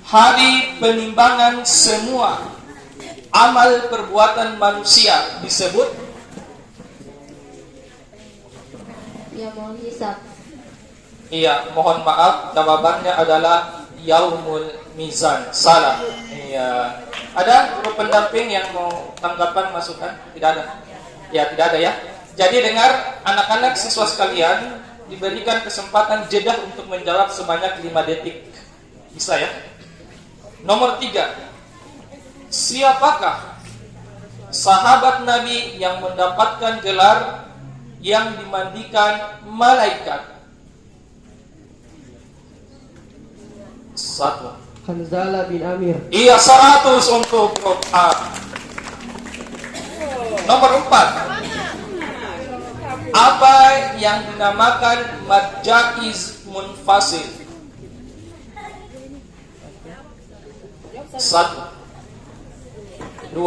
hari penimbangan semua amal perbuatan manusia disebut Yaumul Hisab. Iya, mohon maaf, jawabannya adalah Yaumul Mizan. Salah. Iya. Ada guru pendamping yang mau tanggapan masukan? Tidak ada. Ya, tidak ada ya. Jadi dengar anak-anak siswa sekalian, diberikan kesempatan jeda untuk menjawab sebanyak 5 detik. Bisa ya? Nomor 3. Siapakah sahabat Nabi yang mendapatkan gelar yang dimandikan malaikat? 1. Hanzalah bin Amir. Iya, 100 untuk grup A. Nomor 4. Apa yang dinamakan mad jaiz munfasil? 1, 2,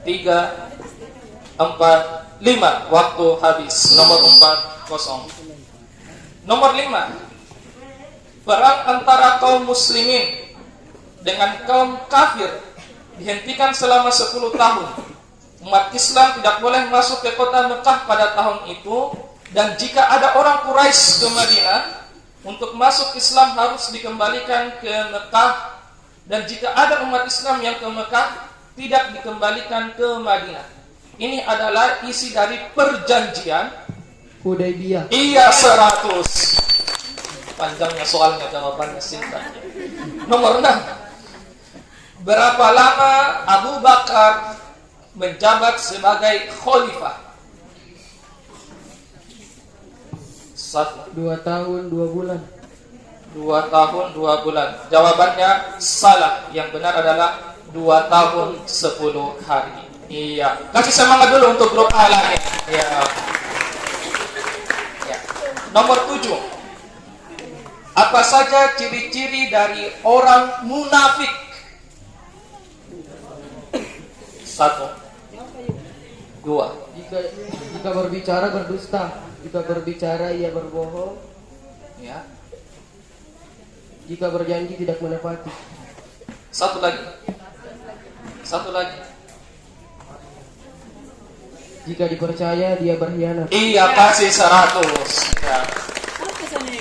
3, 4, 5. Waktu habis. Nomor 4 kosong. Nomor 5. Perang antara kaum muslimin dengan kaum kafir dihentikan selama 10 tahun. Umat Islam tidak boleh masuk ke kota Mekah pada tahun itu, dan jika ada orang Quraisy ke Madinah, untuk masuk Islam harus dikembalikan ke Mekah, dan jika ada umat Islam yang ke Mekah tidak dikembalikan ke Madinah. Ini adalah isi dari perjanjian Hudaybiyah. Iya, 100. Panjangnya soalnya, jawabannya singkat. Nomor 6. Berapa lama Abu Bakar menjabat sebagai khalifah? 1, 2 tahun 2 bulan. 2 tahun 2 bulan. Jawabannya salah. Yang benar adalah 2 tahun 10 hari. Iya. Kasih semangat dulu untuk grup A lagi. Iya. Ya. Nomor 7. Apa saja ciri-ciri dari orang munafik? 1, 2. Jika berbicara berdusta, jika berbicara ia berbohong, Ya. jika berjanji tidak menepati. 1 lagi. 1 lagi. Jika dipercaya dia berkhianat. Iya, kasih 100. Ya.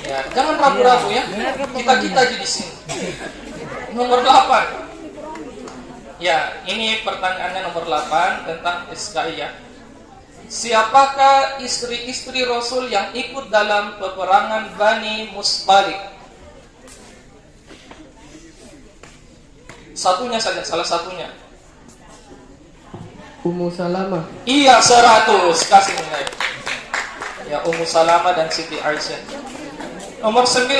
Ya, jangan ragu-ragu ya. Kita aja di sini. Nomor 8. Ya, ini pertanyaannya nomor 8 tentang SKI ya. Siapakah istri-istri Rasul yang ikut dalam peperangan Bani Mustalik? Satunya saja, salah satunya. Ummu Salamah. Iya, 100. Kasih nilai. Ya, Ummu Salamah dan Siti Aisyah. Nomor 9.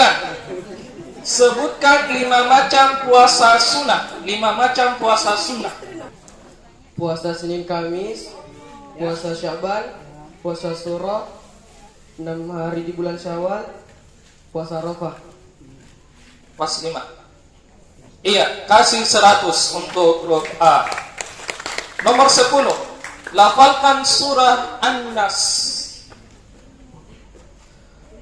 Sebutkan 5 macam puasa sunnah. 5 macam puasa sunnah. Puasa Senin Kamis, puasa Syaban, puasa Syura, 6 hari di bulan Syawal, puasa Arafah. Pas 5. Iya, kasih 100 untuk grup A. Nomor 10. Lafalkan surah An-Nas.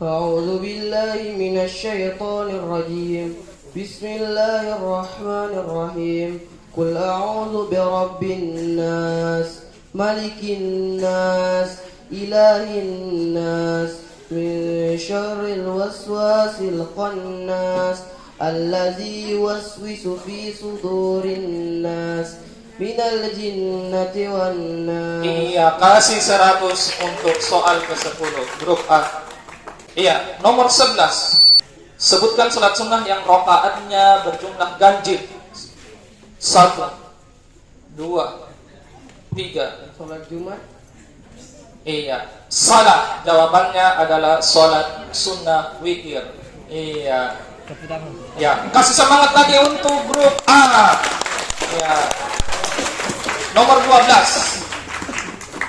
A'udzu billahi minasy syaithanir rajim. Bismillahirrahmanirrahim. Qul a'udzu birabbin nas, malikin nas, ilahin nas, min syarril waswasil khannas, allazi yuwaswisu fi sudurin nas, minal jinnati wan nas. Iya, kasih 100 untuk soal ke-10 grup A. Iya, nomor 11. Sebutkan salat sunnah yang rakaatnya berjumlah ganjil. 1, 2, 3. Salat Jumat. Iya, salah. Jawabannya adalah salat sunnah witir. Iya. Ya, kasih semangat lagi untuk grup A. Ya. Nomor 12.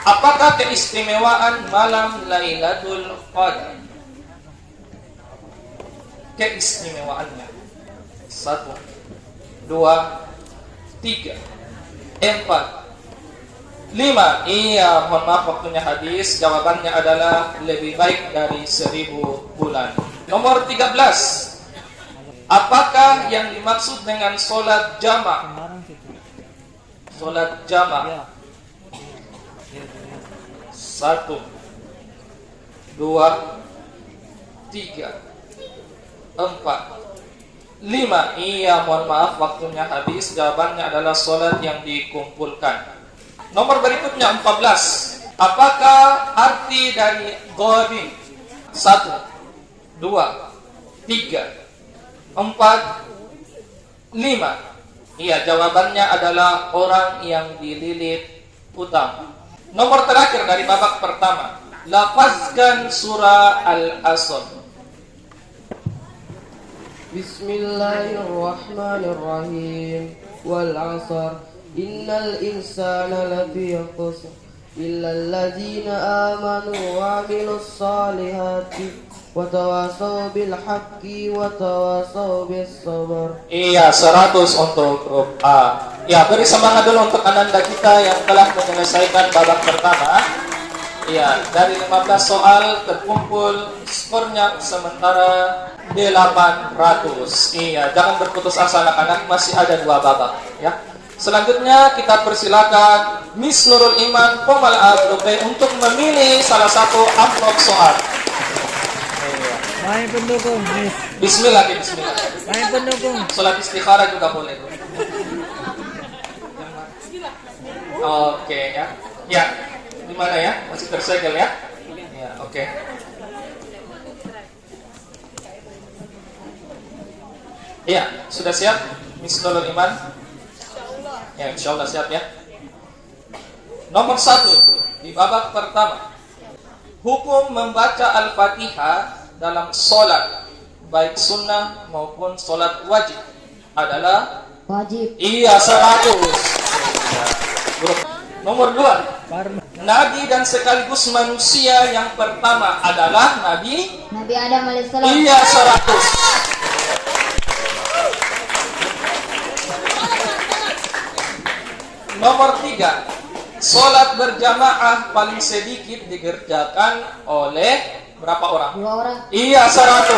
Apakah keistimewaan malam Lailatul Qadar? Keistimewaannya. 1, 2, 3, 4, 5. Iya, mohon maaf waktunya habis. Jawabannya adalah lebih baik dari 1000 bulan. Nomor 13. Apakah yang dimaksud dengan sholat jamak? Sholat jamak. 1, 2, 3, 4, 5. Iya, mohon maaf waktunya habis. Jawabannya adalah sholat yang dikumpulkan. Nomor berikutnya 14. Apakah arti dari ghabin? 1, 2, 3, 4, 5. Iya, jawabannya adalah orang yang dililit utang. Nomor terakhir dari babak pertama. Lafazkan surah Al-Asr. Bismillahirrahmanirrahim. Wal 'asr. Innal insana lafi khusr. Illal ladzina amanu wa 'amilus solihati wa tawasaw bil haqqi wa tawasaw bis sabr. Iya, 100 untuk grup A. Ya, beri semangat dulu untuk ananda kita yang telah menyelesaikan babak pertama. Iya, dari 15 soal terkumpul skornya sementara 800. Iya, jangan berputus asa anak-anak, masih ada 2 babak ya. Selanjutnya kita persilakan Miss Nurul Iman Pomal A Grup B untuk memilih salah satu amplop soal. Main pendukung, Miss. Bismillah, bismillah. Main pendukung. Salat istikharah juga boleh. Oke ya. Ya, di mana ya? Masih tersegel ya? Ya, oke. Iya, sudah siap Miss Nurul Iman? Ya, insya Allah siap ya. Nomor 1 di babak pertama. Hukum membaca Al-Fatihah dalam sholat baik sunnah maupun sholat wajib adalah Wajib. iya 100. Nomor 2. Nabi dan sekaligus manusia yang pertama adalah Nabi Adam alaihissalam. iya 100. Nomor 3. Sholat berjamaah paling sedikit dikerjakan oleh berapa orang? 2 orang. Iya 100.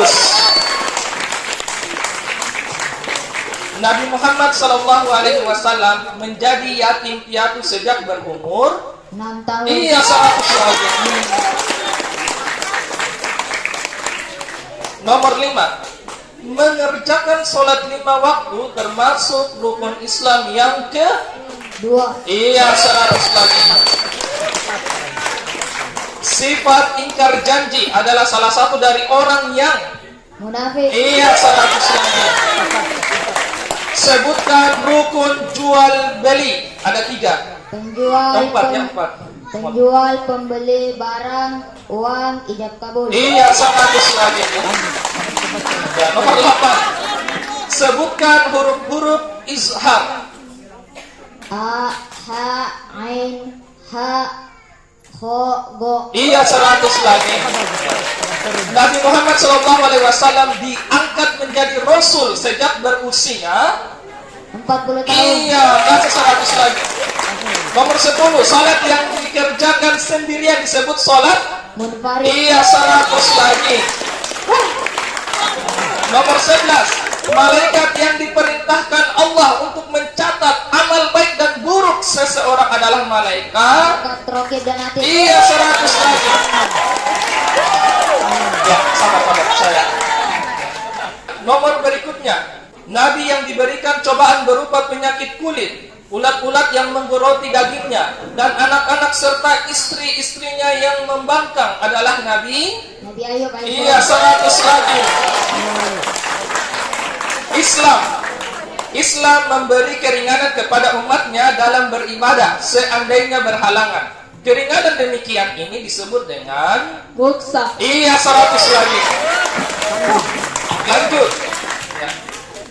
Nabi Muhammad SAW menjadi yatim piatu sejak berumur 6 tahun. iya 100 lagi. Nomor 5. Mengerjakan sholat 5 waktu termasuk rukun Islam yang ke 2. iya 100 lagi. Sifat ingkar janji adalah salah satu dari orang yang Munafik. iya 100 lagi. Sebutkan rukun jual beli. Ada 3. Penjual, pembeli barang, uang, ijab kabul. Iya 100 lagi. Ya, nomor 8. Sebutkan huruf-huruf izhar. A, ha, ain, ha, kho, go. Iya 100 lagi. Nabi Muhammad SAW diangkat menjadi Rasul sejak berusia 40 tahun. iya, kasih 100 lagi. Nomor 10. Salat yang dikerjakan sendirian disebut salat Munfarid. iya 100 lagi. Nomor 11. Malaikat yang diperintahkan Allah untuk mencatat amal baik dan buruk seseorang adalah malaikat Rokib dan Atid. iya 100 lagi. Ya, sabar saya. Nomor berikutnya. Nabi yang diberikan cobaan berupa penyakit kulit, ulat-ulat yang menggeroti dagingnya, dan anak-anak serta istri-istrinya yang membangkang adalah Nabi Ayub iya 100 lagi. Islam memberi keringanan kepada umatnya dalam beribadah seandainya berhalangan. Keringanan demikian ini disebut dengan Buksa. iya 100 lagi. Lanjut ya.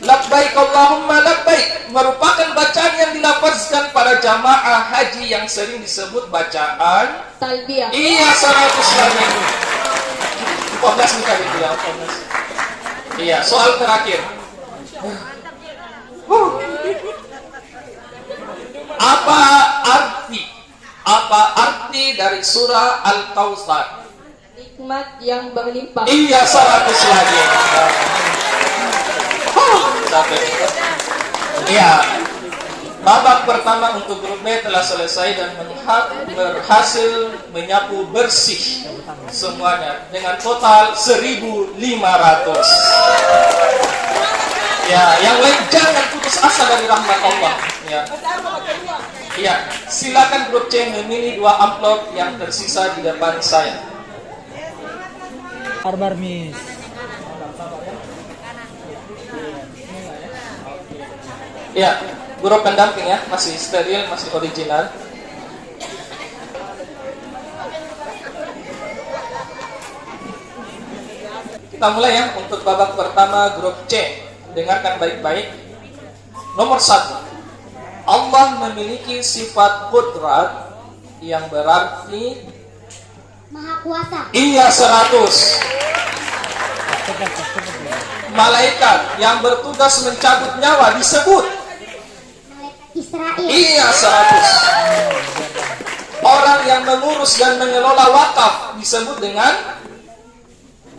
Labbaik Allahumma labbaik merupakan bacaan yang dilafazkan pada jamaah haji yang sering disebut bacaan Talbiyah. iya 100 lagi. 14 nih kali itu ya, 14. Iya, soal terakhir. Apa arti dari surah Al-Kautsar? Nikmat yang berlimpah. Iya 100 lagi. capek. Iya. Babak pertama untuk grup B telah selesai dan berhasil menyapu bersih semuanya dengan total 1.500. Ya, yang lain jangan putus asa dari rahmat Allah. Ya. Ya, silakan grup C memilih 2 amplop yang tersisa di depan saya. Barbar Miss. Ya, guru pendamping ya, masih steril, masih original. Kita mulai ya untuk babak pertama grup C. Dengarkan baik-baik. Nomor 1. Allah memiliki sifat qudrat yang berarti Maha kuasa. iya 100. Malaikat yang bertugas mencabut nyawa disebut Malaikat Israel. iya 100. Orang yang mengurus dan mengelola wakaf disebut dengan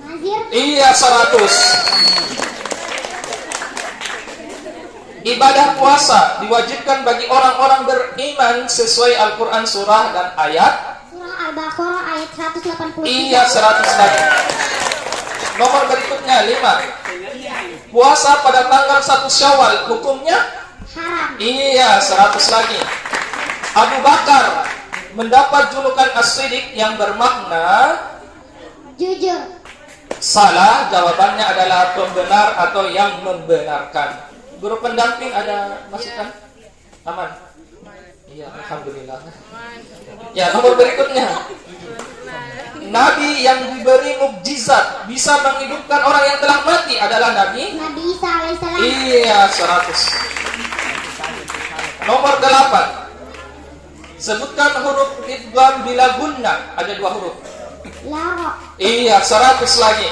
Nazir. iya 100. Ibadah puasa diwajibkan bagi orang-orang beriman sesuai Al-Quran surah dan ayat Surah Al-Baqarah ayat 183. iya 100 lagi. Nomor berikutnya 5. Puasa pada tanggal 1 Syawal hukumnya Haram. iya 100 lagi. Abu Bakar mendapat julukan As-Siddiq yang bermakna Jujur. salah. Jawabannya adalah pembenar atau yang membenarkan. Guru pendamping ada masukan? Aman? Iya, alhamdulillah. Ya, nomor berikutnya. Nabi yang diberi mukjizat bisa menghidupkan orang yang telah mati adalah Nabi Nabi Isa alaihissalam. iya 100. Nomor 8. Sebutkan huruf idgham bila gunna. Ada 2 huruf. Laro. Iya 100 lagi.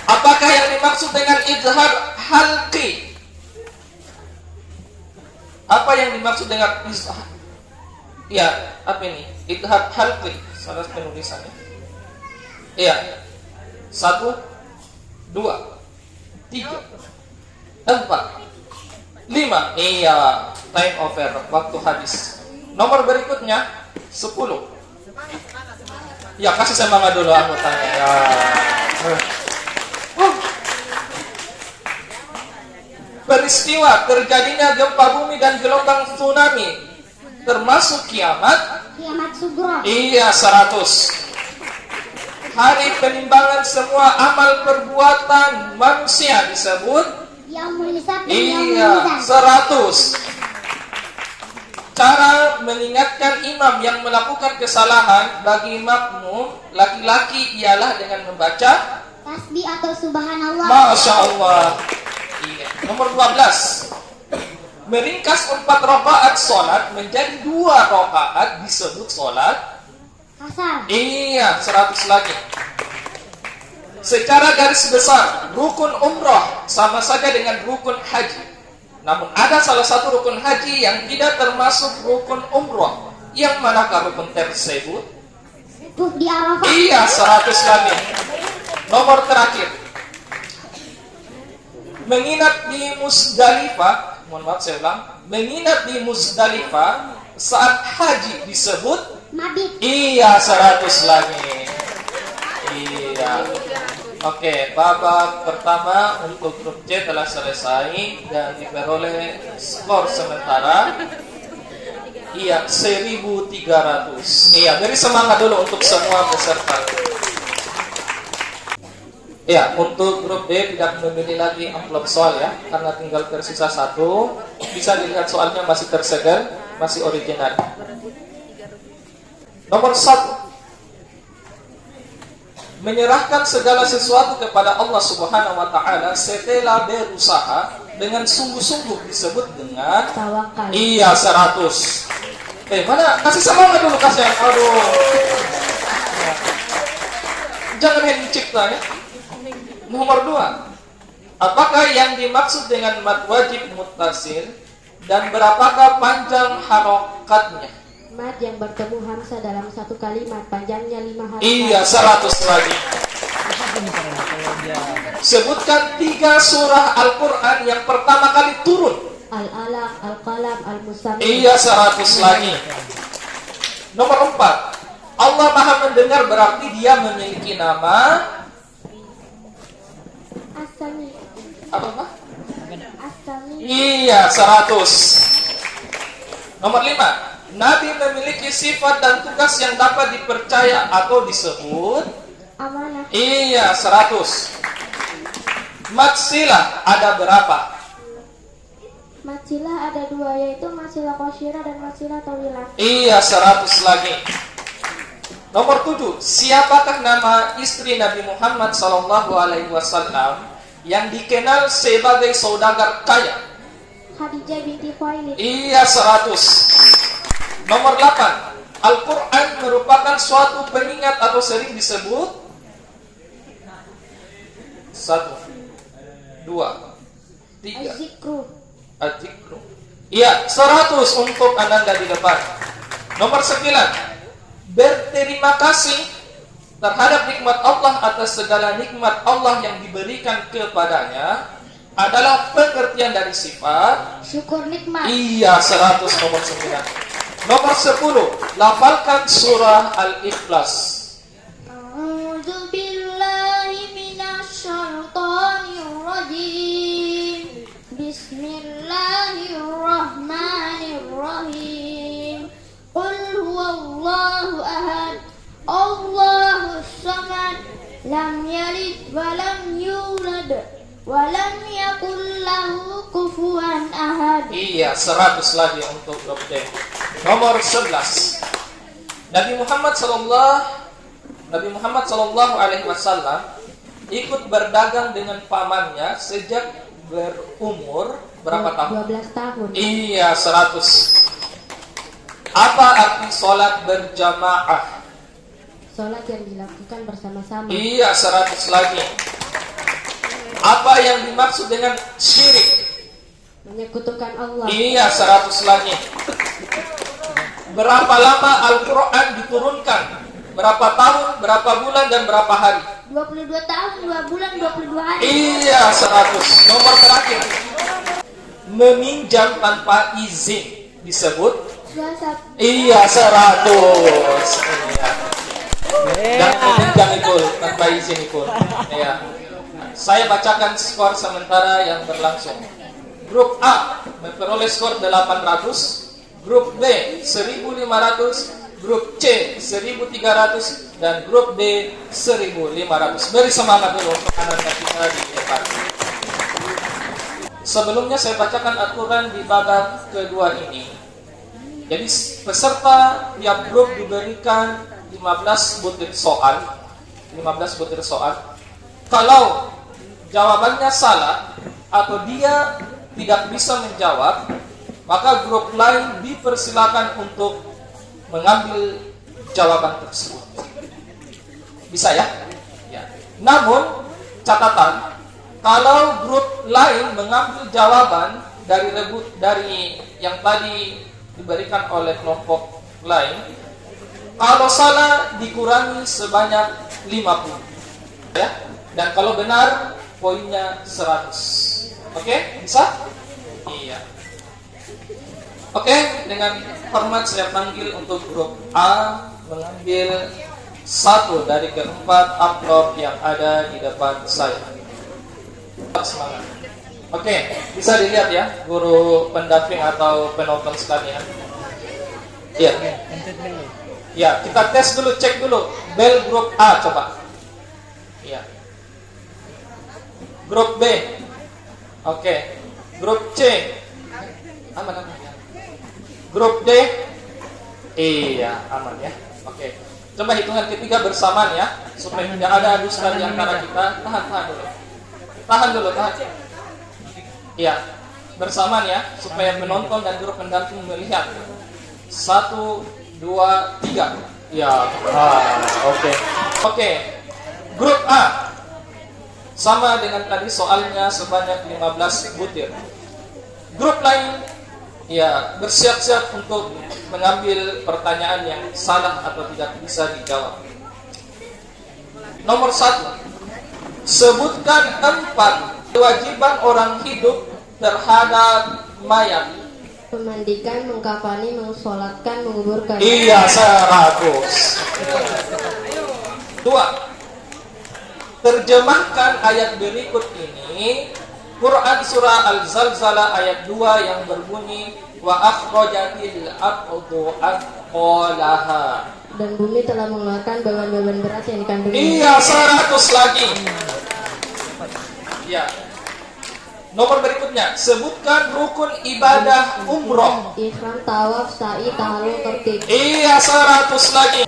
Apakah yang dimaksud dengan idhar halqi? Apa yang dimaksud dengan izhar? Iya, apa ini? Idhar halqi. Salah penulisannya. Iya. 1, 2, 3, 4, 5. Iya, time over, waktu habis. Nomor berikutnya 10. Ya, kasih semangat dulu anggotanya. Ya. Peristiwa terjadinya gempa bumi dan gelombang tsunami termasuk kiamat Kiamat Sugro. iya 100. Hari penimbangan semua amal perbuatan manusia disebut Yaumul Hisab dan iya Yaumul Mizan. 100. Cara mengingatkan imam yang melakukan kesalahan bagi makmum laki-laki ialah dengan membaca Tasbih atau subhanallah. Masya Allah. Iya. Nomor 12. Meringkas 4 rakaat sholat menjadi 2 rakaat disebut sholat Kasar. iya 100 lagi. Secara garis besar rukun umrah sama saja dengan rukun haji. Namun ada salah satu rukun haji yang tidak termasuk rukun umrah. Yang manakah rukun tersebut? Wukuf di Arafah. Iya 100 lagi. Nomor terakhir. Menginap di Musdalifah, mohon maaf saya ulang, menginap di Musdalifah saat haji disebut Mabit. iya 100 lagi. Iya. Oke, babak pertama untuk grup C telah selesai dan diperoleh skor sementara iya 1.300. Iya, beri semangat dulu untuk semua peserta. Ya, untuk grup D tidak memilih lagi amplop soal ya, karena tinggal tersisa 1. Bisa dilihat soalnya masih tersegel, masih original. Nomor 1. Menyerahkan segala sesuatu kepada Allah Subhanahu wa taala setelah berusaha dengan sungguh-sungguh disebut dengan Tawakal. iya 100. Mana kasih semangat dulu kasih. Aduh. Jangan main cipta ya. Nomor 2. Apakah yang dimaksud dengan mad wajib muttasil dan berapakah panjang harokatnya? Mad yang bertemu hamzah dalam satu kalimat panjangnya 5 harokat. Iya 100 lagi. Sebutkan 3 surah Al-Quran yang pertama kali turun. Al-Alaq, Al-Qalam, Al-Muzammil. Iya, 100 lagi. Nomor 4. Allah Maha mendengar berarti dia memiliki nama As-Sami. apa? As-Sami. Iya, 100. Nomor 5. Nabi memiliki sifat dan tugas yang dapat dipercaya atau disebut Amanah. iya, 100. Matsilah ada berapa? Matsilah ada 2, yaitu matsilah qasyirah dan matsilah tawilah. Iya, 100 lagi. Nomor 7. Siapakah nama istri Nabi Muhammad SAW yang dikenal sebagai saudagar kaya? Khadijah binti Khuwailid. Iya, 100. Nomor 8. Al-Quran merupakan suatu pengingat atau sering disebut 1, 2, 3. Az-Zikru. Az-Zikru. Iya, 100 untuk Ananda di depan. Nomor 9. Berterima kasih terhadap nikmat Allah atas segala nikmat Allah yang diberikan kepadanya adalah pengertian dari sifat Syukur nikmat. iya, 100 nomor 9. Nomor 10. Lafalkan surah Al-Ikhlas. A'udzu billahi minasy syaithanir rajim. Bismillahirrahmanirrahim. Qul huwallahu ahad. Allahus samad. Lam yalid wa lam yulad wa lam yakul lahu kufuwan ahad. Iya, 100 lagi untuk grup D. Nomor 11. Nabi Muhammad sallallahu alaihi wasallam ikut berdagang dengan pamannya sejak berumur berapa tahun? 12 tahun. Iya, 100. Apa arti sholat berjamaah? Salat yang dilakukan bersama-sama. Iya, 100 lagi. Apa yang dimaksud dengan syirik? Menyekutukan Allah. Iya, 100 lagi. Berapa lama Al-Quran diturunkan? Berapa tahun, berapa bulan, dan berapa hari? 22 tahun, 2 bulan, 22 hari. Iya, 100. Nomor terakhir. Meminjam tanpa izin disebut? Suasab. Iya, 100. Iya. Dan meminjam itu tanpa izin itu. Iya. Saya bacakan skor sementara yang berlangsung. Grup A memperoleh skor 800, Grup B 1500, Grup C 1300, dan Grup D 1500. Beri semangat dulu untuk anak-anak kita di depan. Sebelumnya saya bacakan aturan di babak kedua ini. Jadi peserta tiap grup diberikan 15 butir soal. Kalau jawabannya salah atau dia tidak bisa menjawab, maka grup lain dipersilakan untuk mengambil jawaban tersebut. Bisa ya? Ya. Namun catatan, kalau grup lain mengambil jawaban dari yang tadi diberikan oleh kelompok lain, kalau salah dikurangi sebanyak 50. Ya. Dan kalau benar poinnya 100. Oke, bisa? Iya. Oke, dengan hormat saya panggil untuk grup A mengambil 1 dari keempat amplop yang ada di depan saya. Semangat. Oke, bisa dilihat ya, guru pendamping atau penonton sekalian. Iya. Ya, kita tes dulu, cek dulu. Bel grup A coba. Iya. Grup B. Oke. Grup C. Aman. Grup D. Iya, aman ya. Oke. Coba hitungan ketiga bersamaan ya, supaya tidak ada dusta di antara kita. Tahan dulu. Tahan. Iya. Bersamaan ya, supaya penonton dan guru pendamping melihat. 1, 2, 3. Ya. Oke. Oke. Grup A. Sama dengan tadi soalnya sebanyak 15 butir. Grup lain ya bersiap-siap untuk mengambil pertanyaan yang salah atau tidak bisa dijawab. Nomor 1. Sebutkan 4 kewajiban orang hidup terhadap mayat. Memandikan, mengkafani, mensolatkan, menguburkan. Iya, 100. 2. Terjemahkan ayat berikut ini. Quran surah Al-Zalzalah ayat 2 yang berbunyi wa akhrajatil ardu athqalaha. Dan bumi telah mengeluarkan beban-beban berat yang dikandungnya. Iya, 100 lagi. Ya. Nomor berikutnya, sebutkan rukun ibadah umroh. Ihram, tawaf, sa'i, tahallul, tertib. Iya, 100 lagi.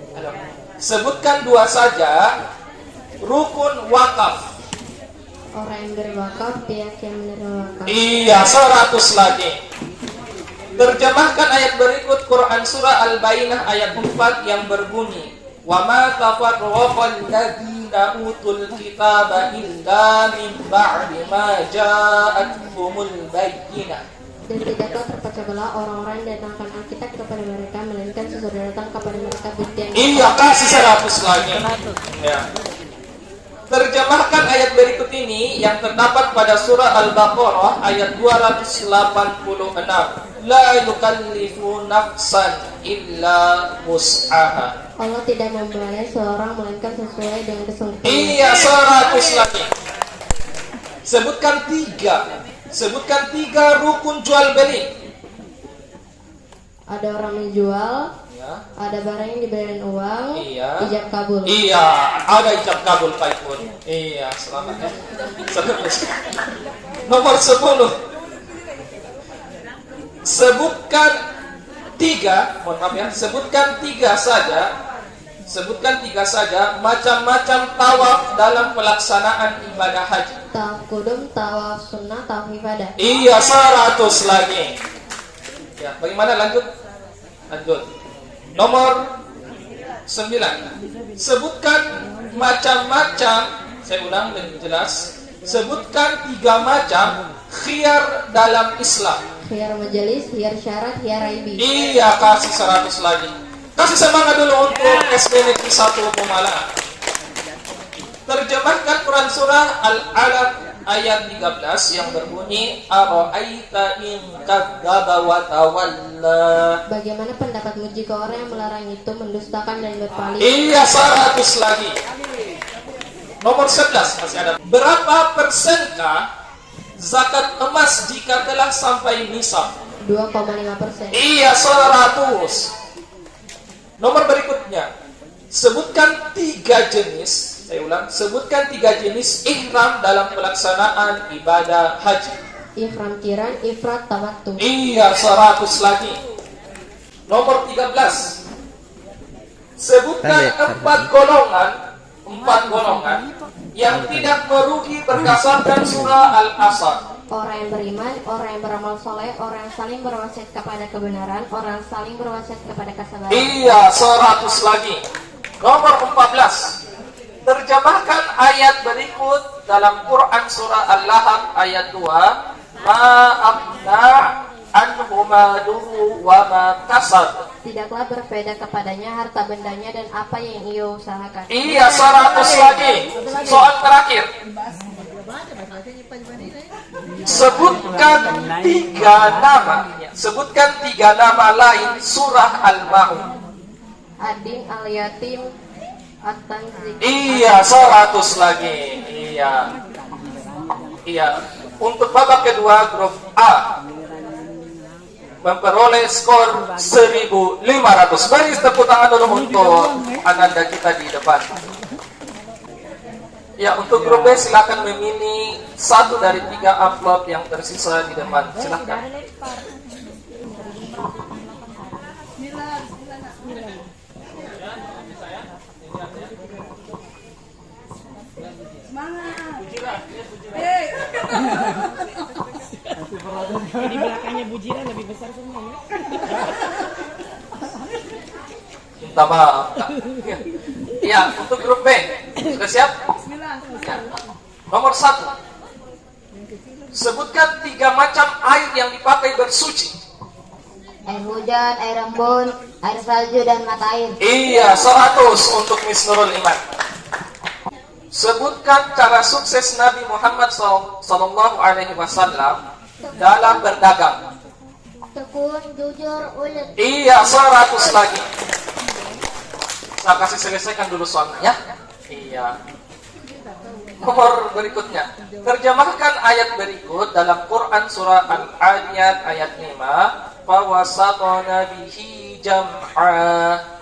Sebutkan 2 saja. Rukun wakaf. Orang yang berwakaf, pihak yang menerima wakaf. Iya, 100 lagi. Terjemahkan ayat berikut Quran surah Al-Bayyinah ayat 4 yang berbunyi wa ma tafarraqal ladzina utul kitaba illa min ba'di ma ja'atuhumul bayyinah. Dan tidaklah terpecah belah orang-orang yang datangkan Alkitab kepada mereka, melainkan sesudah datang kepada mereka bukti yang Iya, kasih 100 lagi. Ya. Terjemahkan ayat berikut ini yang terdapat pada surah Al-Baqarah ayat 286. La yukallifu nafsan illa wus'aha. Allah tidak membayar seorang melainkan sesuai dengan kesempatan. Iya, 100 lagi. Sebutkan 3. Sebutkan 3 rukun jual beli. Ada orang menjual, Ya. ada barang yang diberikan uang, Iya. ijab kabul. Iya, ada ijab kabul Pak Ipun. Iya, selamat ya. Nomor 10. Sebutkan 3, mohon maaf ya, sebutkan 3 saja. Sebutkan 3 saja macam-macam tawaf dalam pelaksanaan ibadah haji. Tawaf kudum, tawaf sunnah, tawaf ibadah. Iya, 100 lagi. Ya, bagaimana lanjut? Lanjut. Nomor 9. Sebutkan macam-macam, saya ulang lebih jelas. Sebutkan 3 macam khiyar dalam Islam. Khiyar majelis, khiyar syarat, khiyar raibi. Iya, kasih 100 lagi. Kasih semangat dulu untuk SD Negeri 1 Pemalang. Terjemahkan Quran surah Al-Alaq ayat 13 yang berbunyi ara'aita in kadzdzaba wa tawalla. Bagaimana pendapatmu jika orang yang melarang itu mendustakan dan berpaling? Iya, 100 lagi. Nomor 11 masih ada. Berapa persenkah zakat emas jika telah sampai nisab? 2,5%. Iya, 100. Nomor berikutnya, sebutkan 3 jenis. Saya ulang, sebutkan 3 jenis ihram dalam pelaksanaan ibadah haji. Ihram kiran, ifrat, tamattu. Iya, 100 lagi. Nomor 13. Sebutkan 4 golongan yang tidak merugi berdasarkan surah Al-Asr. Orang yang beriman, orang yang beramal soleh, orang yang saling berwasiat kepada kebenaran, orang yang saling berwasiat kepada kesabaran. Iya, 100 lagi. Nomor 14. Terjemahkan ayat berikut dalam Quran surah Al-Lahab ayat 2. Ma'abna anhu maluhu wa ma kasab. Tidaklah berbeda kepadanya harta bendanya dan apa yang ia usahakan. Iya, 100 lagi. Soal terakhir. Sebutkan 3 nama. Sebutkan 3 nama lain surah Al-Ma'un. Adin, al-yatim, at-tanzik. Iya, 100 lagi. Iya. Iya. Untuk babak kedua grup A memperoleh skor 1.500. Beri tepuk tangan dulu untuk ananda kita di depan. Ya, untuk grup B silakan memilih 1 dari 3 amplop yang tersisa di depan. Silakan. Di belakangnya bujiran lebih besar semua ya. Minta maaf, Kak. Ya, untuk grup B sudah siap? Ya. Nomor 1. Sebutkan 3 macam air yang dipakai bersuci. Air hujan, air embun, air salju, dan mata air. Iya, 100 untuk Miss Nurul Iman. Sebutkan cara sukses Nabi Muhammad sallallahu alaihi wasallam dalam berdagang. Tekun, jujur, ulet. Iya, 100 lagi. Saya kasih selesaikan dulu soalnya ya. Iya. Nomor berikutnya. Terjemahkan ayat berikut dalam Quran surah Al-Adiyat ayat 5. Fawasatna bihi jam'a.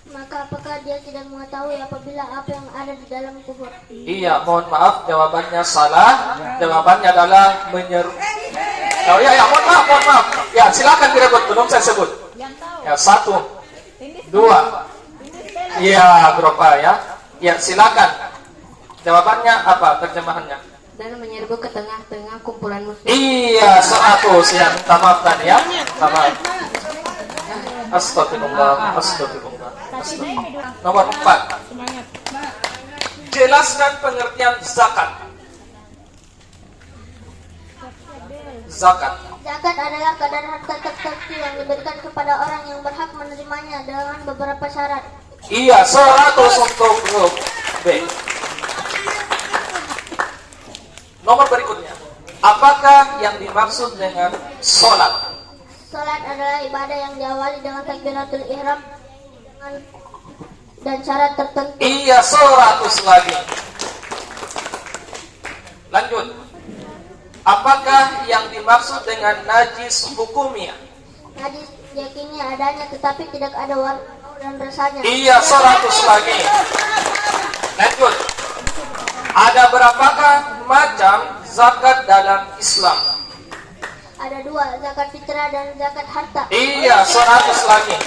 Maka apakah dia tidak mengetahui apabila apa yang ada di dalam kubur? Iya, mohon maaf jawabannya salah. Jawabannya adalah menyeru. Oh ya, mohon maaf. Ya, silakan direbut, belum saya sebut. Ya, 1, 2. Iya, berapa ya? Ya, silakan. Jawabannya apa? Terjemahannya? Dan menyerbu ke tengah-tengah kumpulan musuh. Iya, 100. Ya, minta maaf tadi ya. Sama. Astagfirullah. Nomor 4. Jelaskan pengertian zakat. Zakat adalah kadar harta tertentu yang diberikan kepada orang yang berhak menerimanya dengan beberapa syarat. Iya, 100 untuk grup B. Nomor berikutnya. Apakah yang dimaksud dengan sholat? Salat adalah ibadah yang diawali dengan takbiratul ihram dan syarat tertentu. Iya, 100 lagi. Lanjut. Apakah yang dimaksud dengan najis hukumnya? Najis yakini adanya tetapi tidak ada warna dan rasanya. Iya, 100 lagi. Lanjut. Ada berapakah macam zakat dalam Islam? Ada 2, zakat fitrah dan zakat harta. Iya, 100 lagi.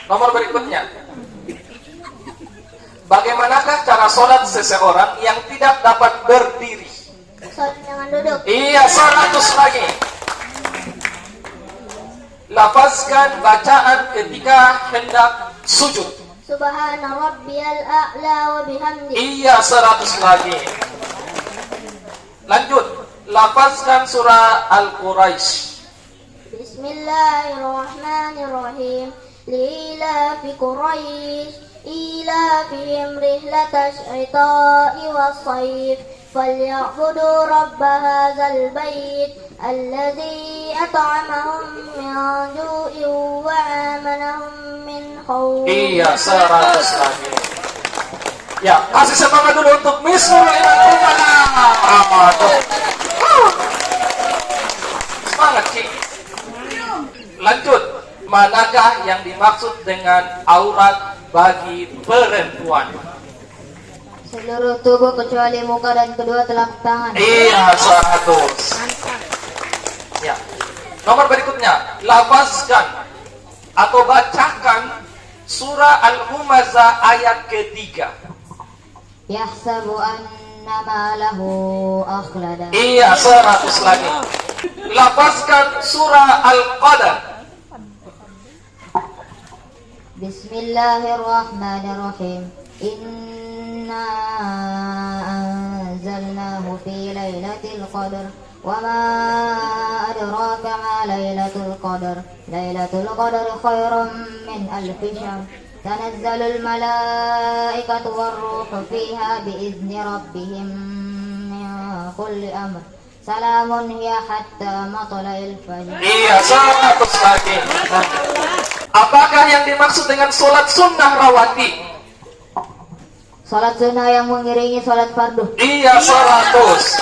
Nomor berikutnya. Bagaimanakah cara sholat seseorang yang tidak dapat berdiri? Salat dengan duduk. Iya, 100 lagi. Lafazkan bacaan ketika hendak sujud. Subhana rabbiyal a'la wa bihamdi. Iya, 100 lagi. Lanjut. Lafazkan surah Al-Quraisy. Bismillahirrahmanirrahim. Lilafi Quraisy ilafihim rihlatash shita'i was-sayf falyabudu rabb hadzal bait alladzi at'amahum min ju'in wa amanahum min khawf. Iya, 100 lagi. Ya, kasih semangat dulu untuk Miss Nurul Iman. Semangat, Ci. Lanjut. Manakah yang dimaksud dengan aurat bagi perempuan? Seluruh tubuh kecuali muka dan kedua telapak tangan. Iya, 100. Ya. Nomor berikutnya, lafazkan atau bacakan surah Al-Humazah ayat ketiga. Yahsabu anna malahu akhlada. Iya, 100 lagi. Lafazkan surah Al-Qadar. Bismillahirrahmanirrahim. Inna anzalnahu fi lailatul qadar. Wa ma adraka ma lailatul qadar. Lailatul qadar khairum min alfi syahr. Tanazzalul malaikatu war-ruhu fiha biizni rabbihim min kulli amr. Salamun hiya hatta matla'il fajr. Iya, 100 lagi. Apakah yang dimaksud dengan sholat sunnah rawatib? Salat sunnah yang mengiringi salat fardu. Iya, 100.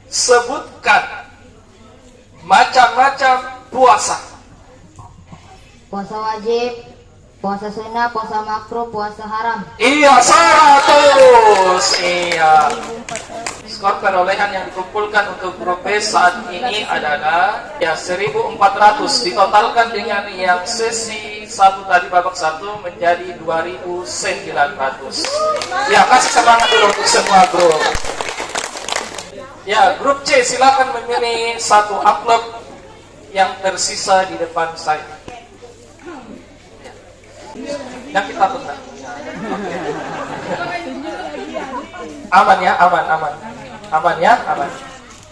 Sebutkan macam-macam puasa. Puasa wajib, puasa sunnah, puasa makruh, puasa haram. Iya, 100. Iya. Skor perolehan yang dikumpulkan untuk grup B saat ini adalah ya 1400 ditotalkan dengan yang sesi 1 tadi babak 1 menjadi 2900. Ya, kasih semangat dulu untuk semua grup. Ya, grup C silakan memilih satu amplop yang tersisa di depan saya. Yang kita tenang. Aman ya, aman. Aman ya, aman.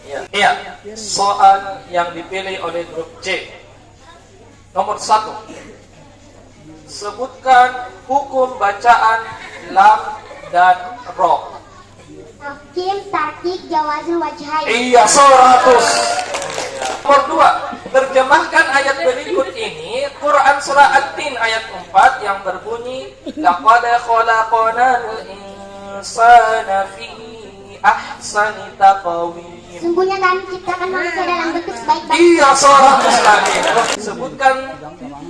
Ya. Iya. Soal yang dipilih oleh grup C. Nomor 1. Sebutkan hukum bacaan lam dan ro. Tafkim, tarkik, jawazul wajhain. Iya, 100. Nomor 2, terjemahkan ayat berikut ini, Quran surah At-Tin ayat 4 yang berbunyi, laqad khalaqnal insana fi ahsani taqwim. Sungguhnya kami ciptakan manusia dalam bentuk sebaik-baik. Iya, 100 lagi. Sebutkan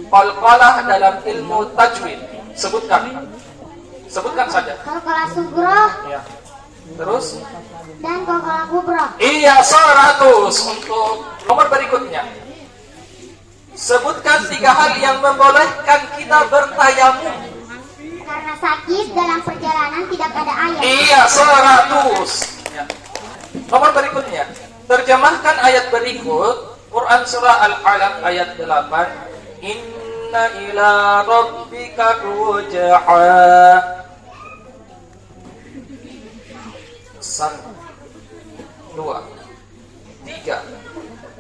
qalqalah dalam ilmu tajwid. Sebutkan saja. Qalqalah sughra Ya. Terus? dan qalqalah kubra. Iya, 100. Untuk nomor berikutnya, sebutkan 3 hal yang membolehkan kita bertayamum. Karena sakit dalam perjalanan tidak ada air. Iya, 100. Ya. Nomor berikutnya, terjemahkan ayat berikut, Quran surah Al-Alaq ayat 8. Inna ila rabbika ruj'a. 1, 2, 3,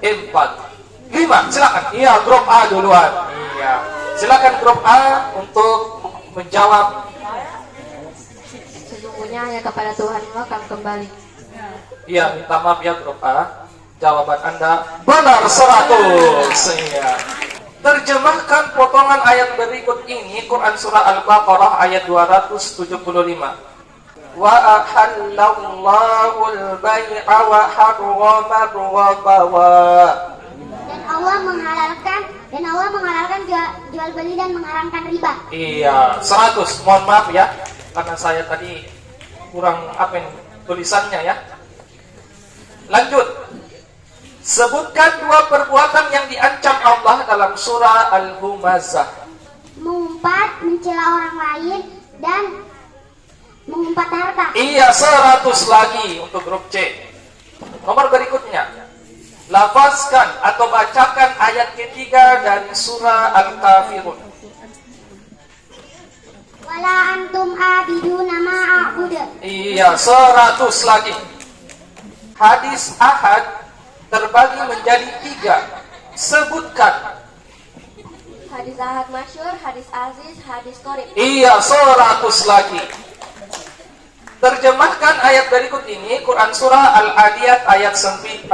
4, 5. Silakan. Iya, grup A duluan. Iya. Silakan grup A untuk menjawab. Sesungguhnya hanya kepada Tuhanmu akan kembali. Iya, minta maaf ya grup A. Jawaban Anda benar 100. Iya. Terjemahkan potongan ayat berikut ini, Quran surah Al-Baqarah ayat 275. Wa ahallallahu al-bai'a wa harrama ar-riba. Dan Allah menghalalkan jual beli dan mengharamkan riba. Iya, 100. Mohon maaf ya, karena saya tadi kurang tulisannya ya. Lanjut. Sebutkan 2 perbuatan yang diancam Allah dalam surah Al-Humazah. Mengumpat, mencela orang lain, dan mengumpat harta. Iya, 100 lagi untuk grup C. Nomor berikutnya, lafazkan atau bacakan ayat ketiga dari surah Al-Kafirun. Wala antum abiduna ma a'budu. Iya, 100 lagi. Hadis ahad terbagi menjadi 3. Sebutkan. Hadis ahad masyhur, hadis aziz, hadis qorib. Iya, 100 lagi. Terjemahkan ayat berikut ini, Quran surah Al-Adiyat ayat 9.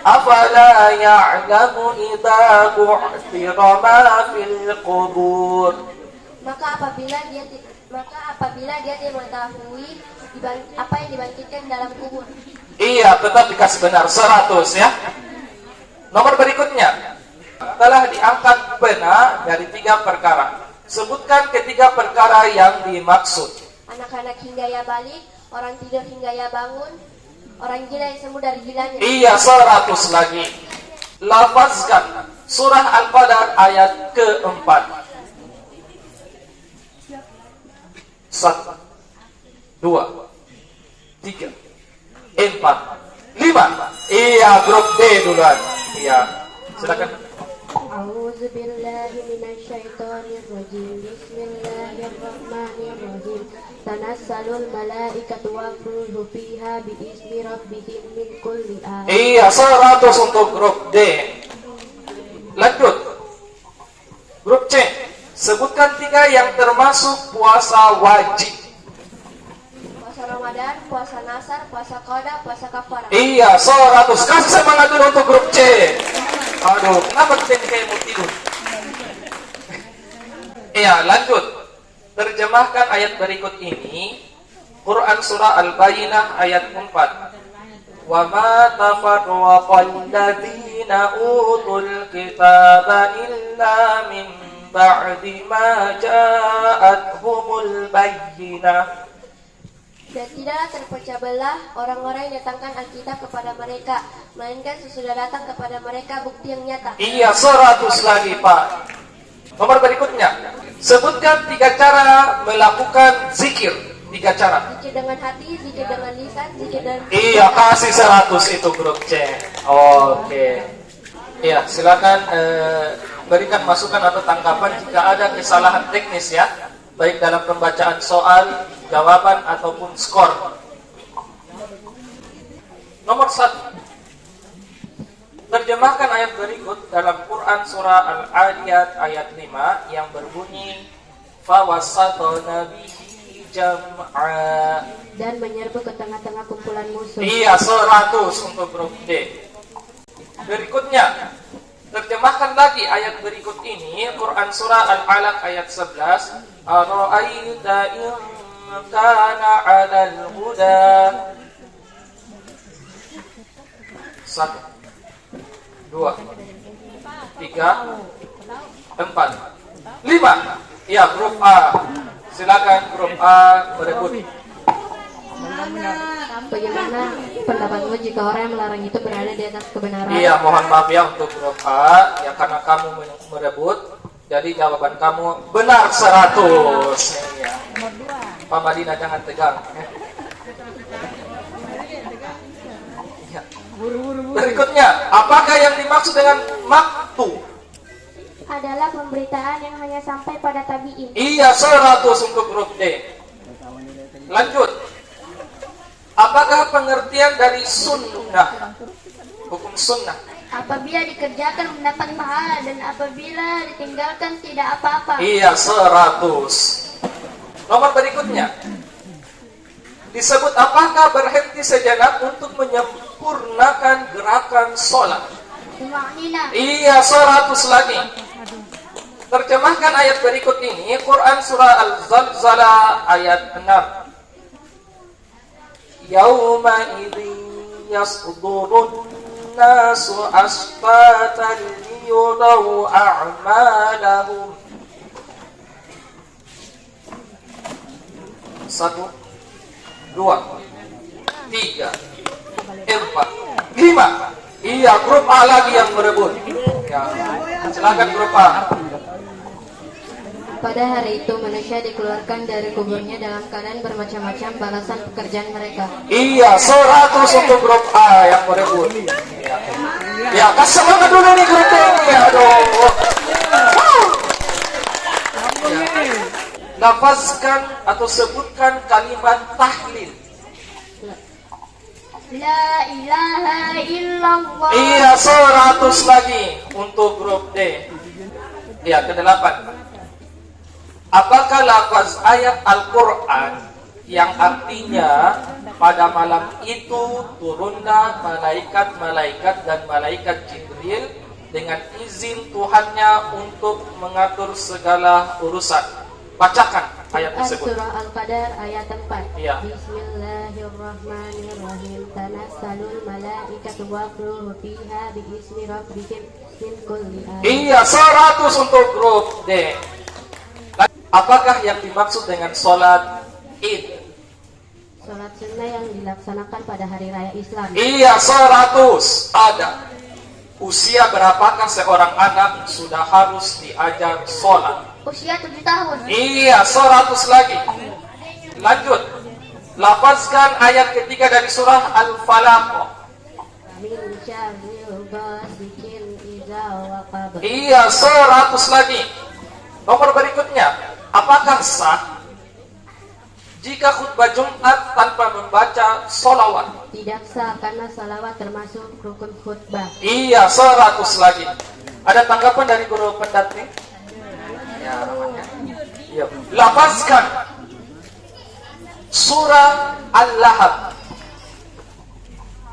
Afala ya'lamu idza bu'thira ma fil qubur. Maka apabila dia tidak mengetahui apa yang dibangkitkan dalam kubur. Iya, tetap dikasih benar 100 ya. Nomor berikutnya, telah diangkat benar dari 3 perkara. Sebutkan ketiga perkara yang dimaksud. Anak-anak hingga ia balik, orang tidur hingga ia bangun, orang gila yang sembuh dari gilanya. Iya, 100 lagi. Lafazkan surah Al-Qadar ayat keempat. 1, 2, 3, 4, 5. Iya, grup D duluan. Iya, silakan. A'udzu billahi minasyaitonir rajim. Bismillahirrahmanirrahim. Tanassalul malaikatu wa ruhu fiha biizni rabbihim min kulli amr. Iya, 100 untuk grup D. Lanjut. Grup C. Sebutkan 3 yang termasuk puasa wajib. Puasa Ramadan, puasa Nasar, puasa Qada, puasa Kafarah. Iya, 100. Kasih semangat dulu untuk grup C. Aduh, kenapa kita ini kayak mau tidur? Iya, lanjut. Terjemahkan ayat berikut ini, Quran surah Al-Bayyinah ayat 4. Wa ma tafarraqal ladzina utul kitaba illa min ba'di ma ja'atuhumul bayyinah. Dan tidaklah terpecah belah orang-orang yang datangkan Alkitab kepada mereka, melainkan sesudah datang kepada mereka bukti yang nyata. Iya, 100 lagi, Pak. Nomor berikutnya, sebutkan 3 cara melakukan zikir. 3 cara. Zikir dengan hati, zikir dengan lisan, zikir dengan... Iya, kasih 100 itu grup C. Oke. Iya, silakan berikan masukan atau tanggapan jika ada kesalahan teknis ya, baik dalam pembacaan soal, jawaban ataupun skor. Nomor 1. Terjemahkan ayat berikut dalam Quran surah Al-Adiyat ayat 5 yang berbunyi, فَوَسَّطْنَ بِهِ jam'a. dan menyerbu ke tengah-tengah kumpulan musuh. Iya, 100 untuk grup D. Berikutnya, terjemahkan lagi ayat berikut ini, Quran surah Al-Alaq ayat 11. Ara'aita in kana 'alal huda. 1 2 3 4 5. Ya, grup A. Silakan grup A berebut. Bagaimana pendapatmu jika orang yang melarang itu berada di atas kebenaran? Iya, mohon maaf ya untuk grup A, ya karena kamu merebut, jadi jawaban kamu benar 100. Ya. Pak Madina jangan tegang. Ya. Berikutnya, apakah yang dimaksud dengan maktu? Adalah pemberitaan yang hanya sampai pada tabi'in. Iya, 100 untuk grup D. Lanjut. Apakah pengertian dari sunnah? Hukum sunnah. Apabila dikerjakan mendapat pahala dan apabila ditinggalkan tidak apa-apa. Iya, 100. Nomor berikutnya. Disebut apakah berhenti sejenak untuk menyempurnakan gerakan sholat? Tumaknina. Iya, 100 lagi. Terjemahkan ayat berikut ini, Quran surah Al-Zalzalah ayat 6. Yauma idzin yasdurun nasu asfatan liyuraw a'malahum. 1 2 3 4 5. Iya, grup A lagi yang berebut. Ya, silakan grup A. Pada hari itu manusia dikeluarkan dari kuburnya dalam keadaan bermacam-macam balasan pekerjaan mereka. Iya, 100 untuk grup A yang berebut. Ya, kasih semangat dulu nih grup A ini. Aduh. Ya. Lafazkan atau sebutkan kalimat tahlil. La ilaha illallah. Iya, 100 lagi untuk grup D. Ya, ke-8. Apakah lafaz ayat Al-Quran yang artinya pada malam itu turunlah malaikat-malaikat dan malaikat Jibril dengan izin Tuhannya untuk mengatur segala urusan? Bacakan ayat tersebut. Surah Al-Qadar ayat 4. Iya. Bismillahirrahmanirrahim. Tanassalul malaikatu wa ruhu fiha biizni rabbihim min kulli amrin. Iya, 100 untuk grup D. Apakah yang dimaksud dengan sholat Id? Salat sunnah yang dilaksanakan pada hari raya Islam. Iya, 100 ada. Usia berapakah seorang anak sudah harus diajar sholat? Usia 7 tahun. Iya, 100 lagi. Lanjut. Lafazkan ayat ketiga dari surah Al-Falaq. Min syarril ghasikin idza waqab. Iya, 100 lagi. Nomor berikutnya. Apakah sah jika khutbah Jumat tanpa membaca sholawat? Tidak sah karena salawat termasuk rukun khutbah. Iya, 100 lagi. Ada tanggapan dari guru pendamping? Ya, namanya. Iya. Lafazkan surah Al-Lahab.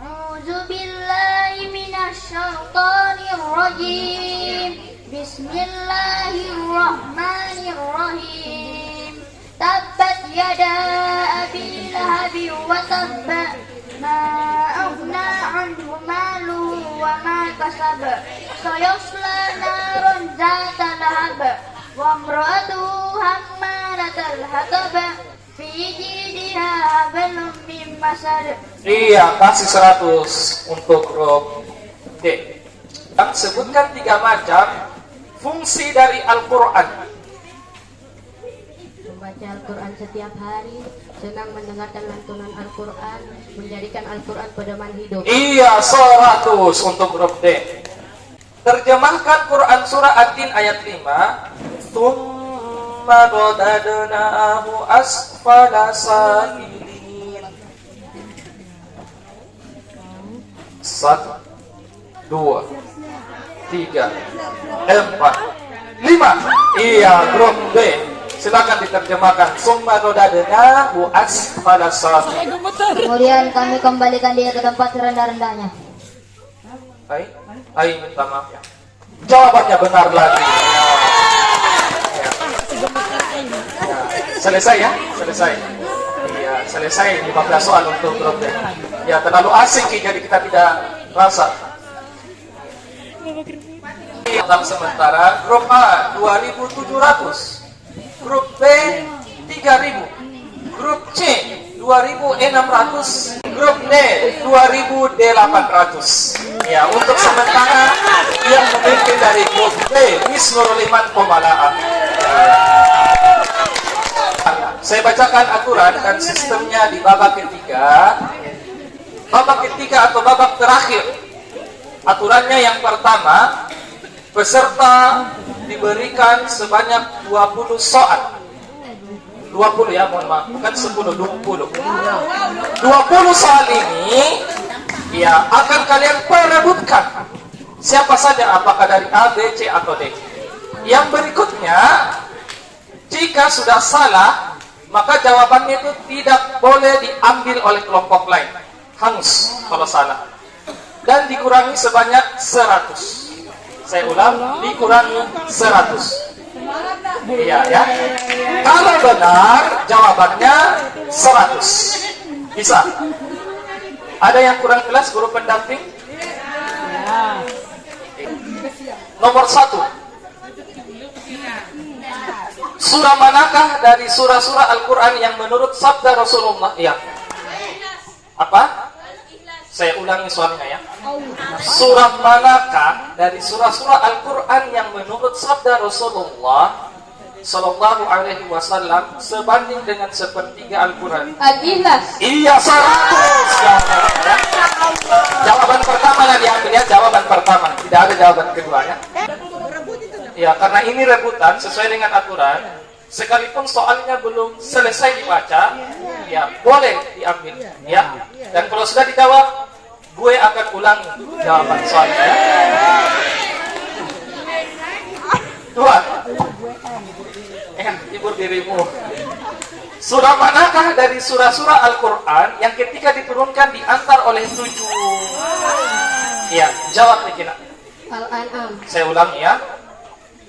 A'udzu billahi minasy syaithanir rajim. Bismillahirrahmanirrahim. Tabbat yada abi lahabi wa tabba. Ma aghna anhu maluhu wa ma kasab. Sayasla naran zata lahab. Wa imra'atuhu hammalatal hatab. Fi jidha hablum min masad. Iya, kasih 100 untuk grup D. Dan sebutkan 3 macam fungsi dari Al-Quran. Membaca Al-Quran setiap hari, senang mendengarkan lantunan Al-Quran, menjadikan Al-Quran pedoman hidup. Iya, 100 untuk grup D. Terjemahkan Quran surah Ad-Din ayat 5. Tsumma radadnahu asfala safilin. 1 2 3 4 5. Iya, grup B. Silakan diterjemahkan. Summa radadnahu asfala safilin. Kemudian kami kembalikan dia ke tempat serendah-rendahnya. Hai, minta maaf ya. Jawabannya benar lagi. Ya. Selesai ya, selesai. Iya, selesai 15 soal untuk grup D. Ya, terlalu asik jadi kita tidak rasa. Tentang sementara grup A 2.700, grup B 3.000, grup C 2.600, grup D 2.800. Ya, untuk sementara yang memimpin dari grup B Miss Nurul Iman Komala'a. Saya bacakan aturan dan sistemnya di babak ketiga. Babak ketiga atau babak terakhir. Aturannya yang pertama, peserta diberikan sebanyak 20 soal. 20 ya, mohon maaf, bukan 10, 20. 20 soal ini ya akan kalian perebutkan. Siapa saja, apakah dari A, B, C atau D. Yang berikutnya, jika sudah salah, maka jawabannya itu tidak boleh diambil oleh kelompok lain. Hangus kalau salah. Dan dikurangi sebanyak 100. Saya ulang, dikurangi 100. Iya ya. Kalau benar, jawabannya 100. Bisa. Ada yang kurang jelas, guru pendamping? Nomor 1. Surah manakah dari surah-surah Al-Quran yang menurut sabda Rasulullah? Ya. Apa? Saya ulangi soalnya ya. Surah manakah dari surah-surah Al-Quran yang menurut sabda Rasulullah Sallallahu Alaihi Wasallam sebanding dengan sepertiga Al-Quran? Al-Ikhlas. Iya, 100. Jawaban pertama lah diambil ya, jawaban pertama. Tidak ada jawaban kedua ya. Ya, karena ini rebutan sesuai dengan aturan. Sekalipun soalnya belum selesai dibaca, ya boleh diambil. Ya. Dan kalau sudah dijawab, gue akan ulangi jawaban soalnya. Ya. 2. Hibur dirimu. Surah manakah dari surah-surah Al-Quran yang ketika diturunkan diantar oleh 7? Ya, jawab nih Kina. Al-An'am. Saya ulangi ya.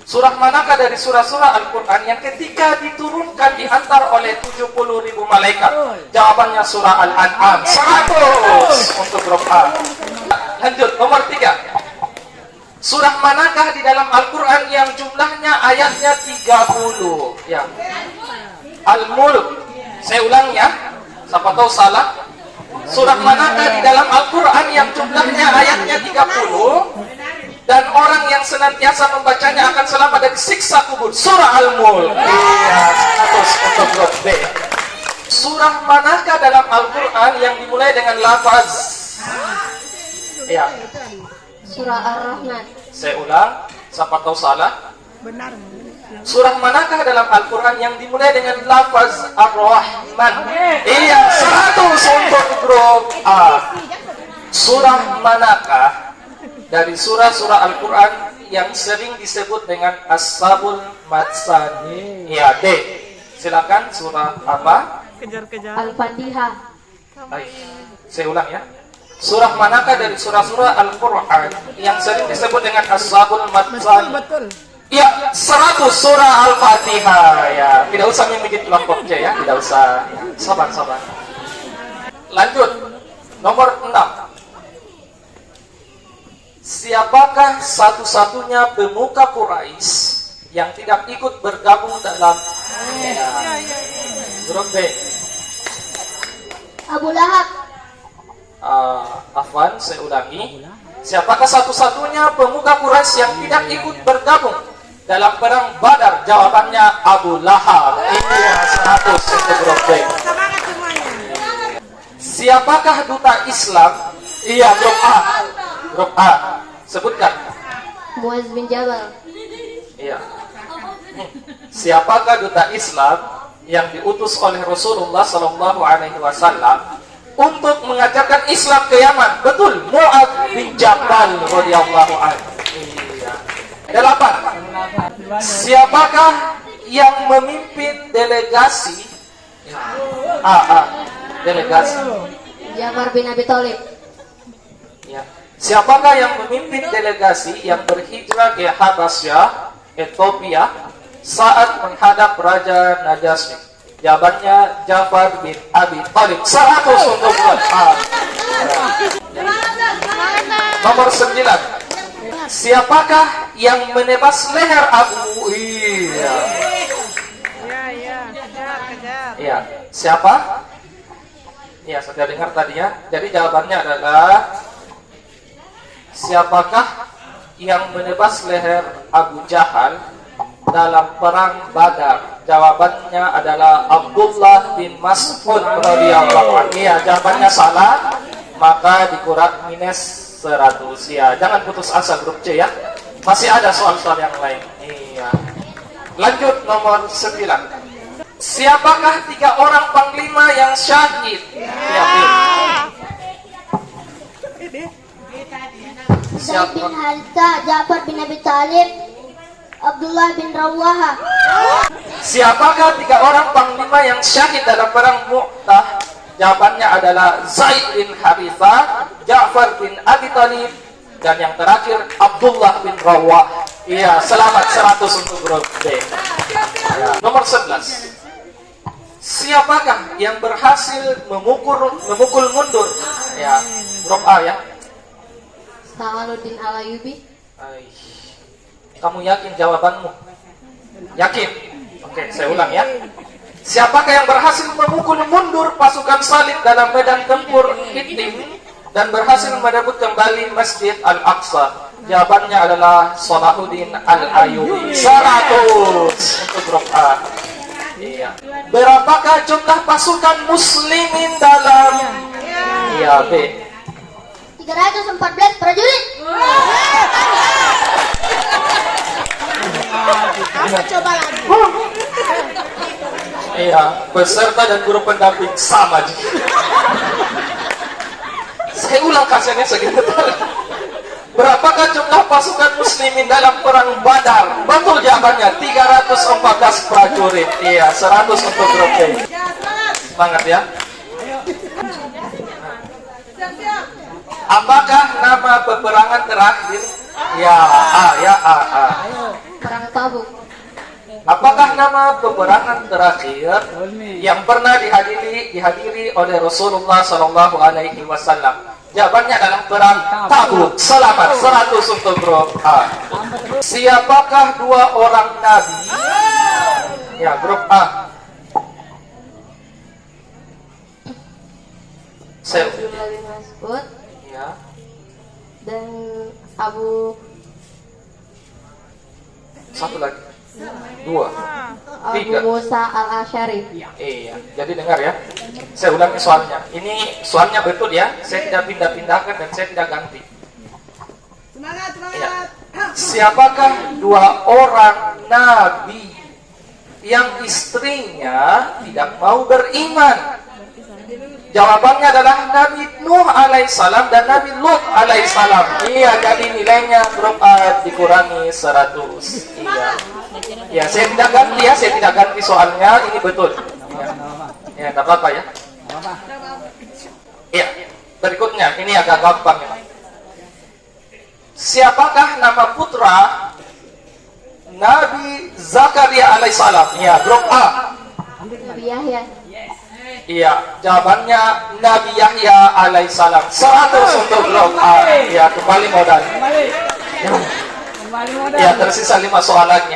Surah manakah dari surah-surah Al-Quran yang ketika diturunkan diantar oleh 70.000 malaikat? Jawabannya surah Al-An'am. 100 untuk grup A. Lanjut, nomor 3. Surah manakah di dalam Al-Quran yang jumlahnya ayatnya 30? Ya. Al-Mulk. Saya ulang ya. Siapa tahu salah. Surah manakah di dalam Al-Quran yang jumlahnya ayatnya 30? Dan orang yang senantiasa membacanya akan selamat dari siksa kubur. Surah Al-Mulk. Iya, 100 untuk grup B. Surah manakah dalam Al-Quran yang dimulai dengan lafaz? Ya. Surah Ar-Rahman. Saya ulang, siapa tahu salah. Surah manakah dalam Al-Quran yang dimulai dengan lafaz Ar-Rahman? Iya, 100 untuk grup A. Surah manakah dari surah-surah Al-Quran yang sering disebut dengan As-Sabul Matsani? Ya, D. Silakan, surah apa? Al-Fatihah. Baik, saya ulang ya. Surah manakah dari surah-surah Al-Quran yang sering disebut dengan As-Sabul Matsani? Ya, 100 surah Al-Fatihah. Ya, tidak usah memijit kelompok C ya, tidak usah. Sabar. Lanjut, nomor 6. Siapakah satu-satunya pemuka Quraisy yang tidak ikut bergabung dalam grup B? Abu Lahab. Afwan, saya ulangi. Siapakah satu-satunya pemuka Quraisy yang tidak ikut bergabung dalam perang Badar? Jawabannya Abu Lahab. Iya, 100 untuk grup B. Siapakah duta Islam? Iya, grup A. Grup A. Sebutkan. Muaz bin Jabal. Iya. Siapakah duta Islam yang diutus oleh Rasulullah Sallallahu Alaihi Wasallam untuk mengajarkan Islam ke Yaman? Betul, Muaz bin Jabal radhiyallahu anhu. Iya. 8. Siapakah yang memimpin delegasi? Delegasi. Ja'far bin Abi Thalib. Ya. Siapakah yang memimpin delegasi yang berhijrah ke Habasyah, Ethiopia saat menghadap Raja Najasyi? Jawabannya Ja'far bin Abi Thalib. 100 untuk Nomor 9. Siapakah yang menebas leher Abu? Iya. Siapa? Iya, sudah dengar tadi ya. Jadi jawabannya adalah siapakah yang menebas leher Abu Jahal dalam perang Badar? Jawabannya adalah Abdullah bin Mas'ud radhiyallahu anhu. Ya, jawabannya salah, maka dikurang minus 100. Ya, jangan putus asa grup C ya. Masih ada soal-soal yang lain. Iya. Lanjut nomor 9. Siapakah 3 orang panglima yang syahid? Ya, Zaid bin Haritha, Ja'far bin Abi Thalib, Abdullah bin Rawaha. Siapakah 3 orang panglima yang syahid dalam perang Mu'tah? Jawabannya adalah Zaid bin Haritha, Ja'far bin Abi Thalib, dan yang terakhir Abdullah bin Rawah. Iya, selamat 100 untuk grup D. Ya. Nomor 11. Siapakah yang berhasil memukul mundur? Ya, grup A ya. Samaluddin Al-Ayyubi. Kamu yakin jawabanmu? Yakin? Oke, saya ulang ya. Siapakah yang berhasil memukul mundur pasukan salib dalam medan tempur Hittim dan berhasil merebut kembali Masjid Al-Aqsa? Jawabannya adalah Salahuddin Al-Ayyubi. 100 untuk grup A. Iya. Berapakah jumlah pasukan muslimin dalam? Iya, B. 314 prajurit. Coba lagi. Iya, peserta dan guru pendamping sama aja. Saya ulang kasusnya segitu. Berapakah jumlah pasukan muslimin dalam perang Badar? Betul jawabannya, 314 prajurit. Iya, 100 untuk grup D. Semangat ya. Apakah nama peperangan terakhir? Ya, A. Perang Tabuk. Apakah nama peperangan terakhir yang pernah dihadiri oleh Rasulullah Shallallahu Alaihi Wasallam? Jawabannya adalah perang Tabuk. Selamat 100 untuk grup A. Siapakah 2 orang nabi? Ya, grup A. Abdullah bin Mas'ud Ya. dan Abu Satu lagi. 2. Abu Musa Al-Asy'ari. Iya, jadi dengar ya. Saya ulangi soalnya. Ini soalnya betul ya. Saya tidak pindah-pindahkan dan saya tidak ganti. Ya. Siapakah 2 orang nabi yang istrinya tidak mau beriman? Jawabannya adalah Nabi Nuh alaihissalam dan Nabi Lut alaihissalam. Iya, jadi nilainya grup A dikurangi 100. Iya. Ya, saya tidak ganti ya, saya tidak ganti soalnya, ini betul. Ya, tidak apa-apa ya. Iya, berikutnya, ini agak gampang ya. Siapakah nama putra Nabi Zakaria alaihissalam? Ya, grup A. Nabi Yahya. Iya, jawabannya Nabi Yahya alaihissalam. 100 untuk grup A. Ya, kembali modal. Ya, tersisa 5 soal lagi.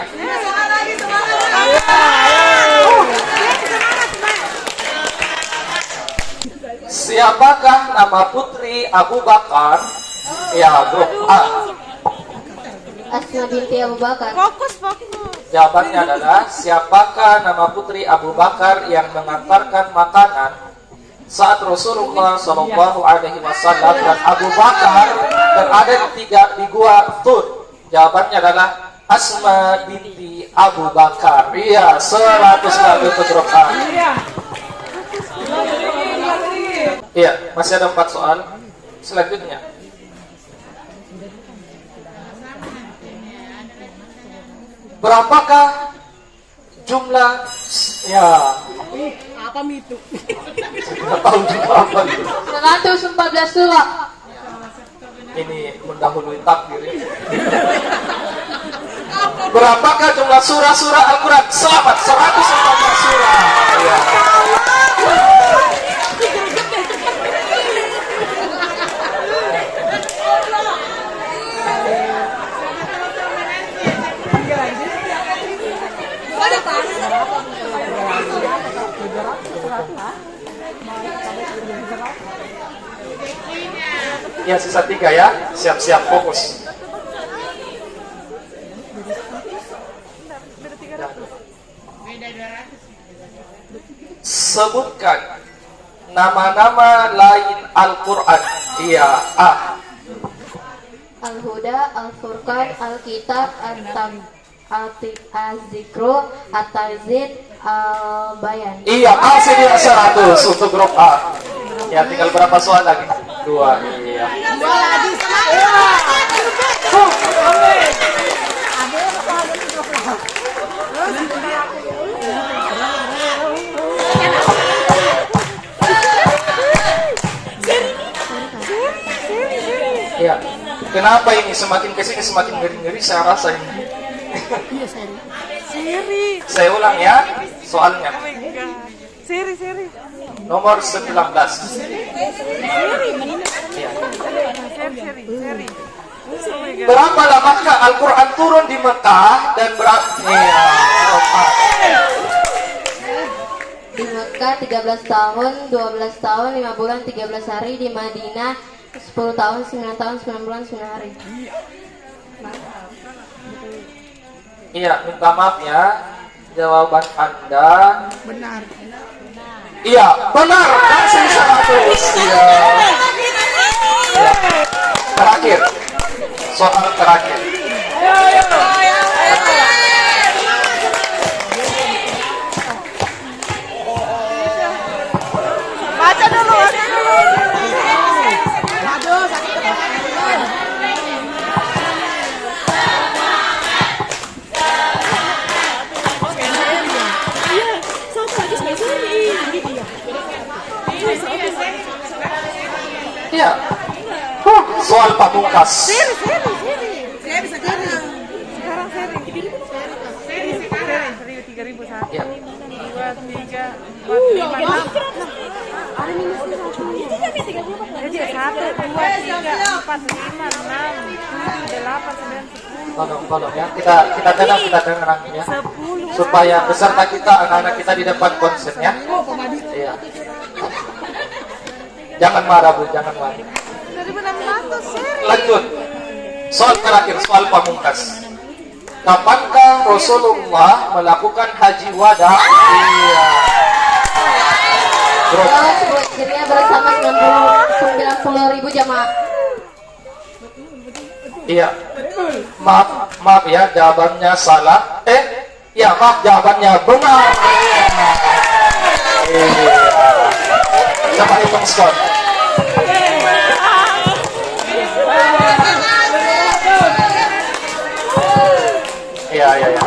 Siapakah nama putri Abu Bakar? Ya, grup A. Asma binti Abu Bakar. Jawabannya adalah siapakah nama putri Abu Bakar yang mengantarkan makanan saat Rasulullah Shallallahu Alaihi Wasallam dan Abu Bakar berada di gua Tur? Jawabannya adalah Asma binti Abu Bakar. Iya, 100 kali untuk grup A. Iya, masih ada 4 soal. Selanjutnya. Berapakah jumlah ya Apa itu? nggak tahu juga apa itu. 114 surah. Ini mendahului takdir. Berapakah jumlah surah-surah Al-Quran? Selamat, 114 surah. Ya. Ya, sisa 3 ya. Siap-siap fokus. Sebutkan nama-nama lain Al-Quran. Iya, A. Al-Huda, Al-Furqan, Al-Kitab, Az-Zikru, At-Tarzid, Al-Bayan. Iya, masih di 100 untuk grup A. Ya, tinggal berapa soal lagi? 2. Iya. Iya. Kenapa ini semakin kesini semakin ngeri-ngeri saya rasa ini. Seri. Saya ulang ya soalnya. Oh my god. Seri. Nomor 19. Iya. Seri. Oh my god. Berapa lamatkah Al-Quran turun di Mekah dan iya. Di Mekah 13 tahun, 12 tahun, 5 bulan, 13 hari. Di Madinah 10 tahun, 9 tahun, 9 bulan, 9 hari. Iya, minta maaf ya. Jawaban Anda Benar. iya, benar. Masih 100. Iya. Iya. Terakhir. Soal terakhir. Baca dulu. Iya. Soal pamungkas. Seri. Saya bisa jadi. Sekarang seri. Seri 3.001. Iya. 2, 3, 4, 5, 6. Ada minusnya 1. Jadi 1, 2, 3, 4, 5, 6, 7, 8, 9, 10. Tolong ya. Kita tenang ya. 10. Supaya peserta kita, anak-anak kita di depan konsen ya. Iya. Jangan marah Bu, jangan marah. 1.600 seri. Lanjut. Soal terakhir, soal pamungkas. Kapankah Rasulullah melakukan haji wada? Iya. Bro, Dirinya bersama 90.000 jamaah. iya. Maaf ya, jawabannya salah. Ya maaf, jawabannya benar. Iya. Coba hitung skor. Iya.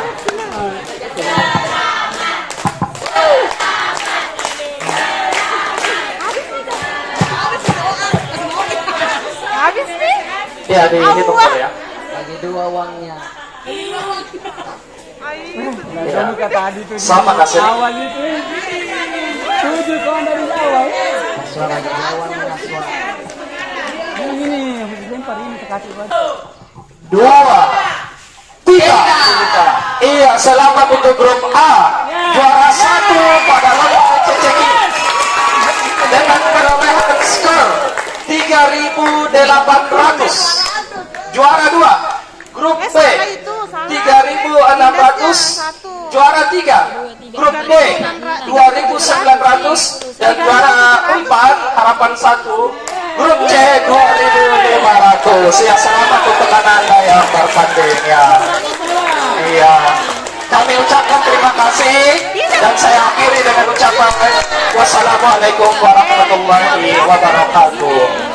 Habis nih. Iya, dihitung dulu ya. Lagi 2 uangnya. Iya. tadi tuh Sama kasih. awal itu. Tujuh kawan dari awal. Naswa lagi 2 uangnya Naswa. Ini lempar ini terkasih banget. 2, 3. Iya, selamat untuk grup A. Juara 1 pada lomba ceceki dengan perolehan skor 3.800. Juara 2 grup B 3.600. Juara 3 grup D 2.900 dan juara 4 harapan 1 grup C 2.500. Ya, selamat untuk anak-anak yang bertanding ya. Iya. Kami ucapkan terima kasih dan saya akhiri dengan ucapan wassalamualaikum warahmatullahi wabarakatuh.